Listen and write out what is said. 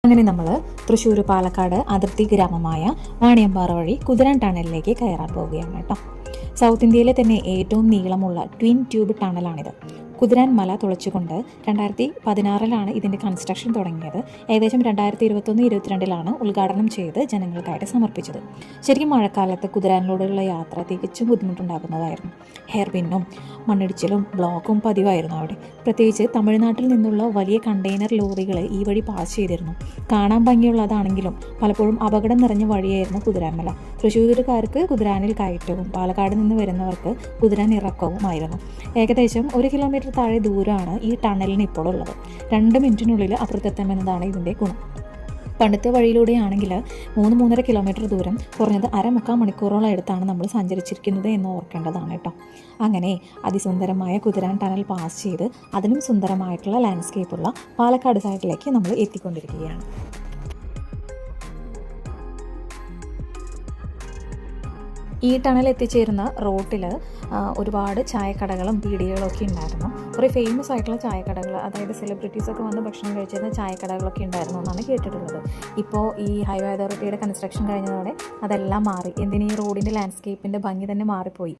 അങ്ങനെ നമ്മൾ തൃശ്ശൂർ പാലക്കാട് അതിർത്തി ഗ്രാമമായ വാണിയമ്പാറ വഴി കുതിരാൻ ടണലിലേക്ക് കയറാൻ പോവുകയാണ് കേട്ടോ. സൗത്ത് ഇന്ത്യയിലെ തന്നെ ഏറ്റവും നീളമുള്ള ട്വിൻ ട്യൂബ് ടണലാണിത്. കുതിരാൻ മല തുളച്ചുകൊണ്ട് 2016 ഇതിൻ്റെ കൺസ്ട്രക്ഷൻ തുടങ്ങിയത്. ഏകദേശം 2021-22 ഉദ്ഘാടനം ചെയ്ത് ജനങ്ങൾക്കായിട്ട് സമർപ്പിച്ചത്. ശരിക്കും മഴക്കാലത്ത് കുതിരാനിലൂടെയുള്ള യാത്ര തികച്ചും ബുദ്ധിമുട്ടുണ്ടാകുന്നതായിരുന്നു. ഹെയർ പിന്നും മണ്ണിടിച്ചിലും ബ്ലോക്കും പതിവായിരുന്നു അവിടെ. പ്രത്യേകിച്ച് തമിഴ്നാട്ടിൽ നിന്നുള്ള വലിയ കണ്ടെയ്നർ ലോറികൾ ഈ വഴി പാസ് ചെയ്തിരുന്നു. കാണാൻ ഭംഗിയുള്ളതാണെങ്കിലും പലപ്പോഴും അപകടം നിറഞ്ഞ വഴിയായിരുന്നു കുതിരാൻമല. തൃശ്ശൂരുകാർക്ക് കുതിരാനിൽ കയറ്റവും പാലക്കാട് നിന്ന് വരുന്നവർക്ക് കുതിരാൻ ഇറക്കവുമായിരുന്നു. ഏകദേശം 1 കിലോമീറ്റർ താഴെ ദൂരമാണ് ഈ ടണലിന് ഇപ്പോൾ ഉള്ളത്. 2 മിനിറ്റിനുള്ളിൽ അപ്പുറത്തെത്താമെന്നതാണ് ഇതിൻ്റെ ഗുണം. പണ്ടത്തെ വഴിയിലൂടെയാണെങ്കിൽ 3-3.5 കിലോമീറ്റർ ദൂരം കുറഞ്ഞത് 1/4 മണിക്കൂറോളം എടുത്താണ് നമ്മൾ സഞ്ചരിച്ചിരിക്കുന്നത് എന്ന് ഓർക്കേണ്ടതാണ് കേട്ടോ. അങ്ങനെ അതിസുന്ദരമായ കുതിരാൻ ടണൽ പാസ് ചെയ്ത് അതിനും സുന്ദരമായിട്ടുള്ള ലാൻഡ്സ്കേപ്പുള്ള പാലക്കാട് സൈഡിലേക്ക് നമ്മൾ എത്തിക്കൊണ്ടിരിക്കുകയാണ്. ഈ ടണൽ എത്തിച്ചേരുന്ന റോട്ടിൽ ഒരുപാട് ചായക്കടകളും പീടികകളൊക്കെ ഉണ്ടായിരുന്നു. കുറേ ഫേമസ് ആയിട്ടുള്ള ചായക്കടകൾ, അതായത് സെലിബ്രിറ്റീസൊക്കെ വന്ന് ഭക്ഷണം കഴിച്ചിരുന്ന ചായക്കടകളൊക്കെ ഉണ്ടായിരുന്നു എന്നാണ് കേട്ടിട്ടുള്ളത്. ഇപ്പോൾ ഈ ഹൈവേ അതോറിറ്റിയുടെ കൺസ്ട്രക്ഷൻ കഴിഞ്ഞതോടെ അതെല്ലാം മാറി. എന്തിനീ റോഡിൻ്റെ ലാൻഡ്സ്കേപ്പിൻ്റെ ഭംഗി തന്നെ മാറിപ്പോയി.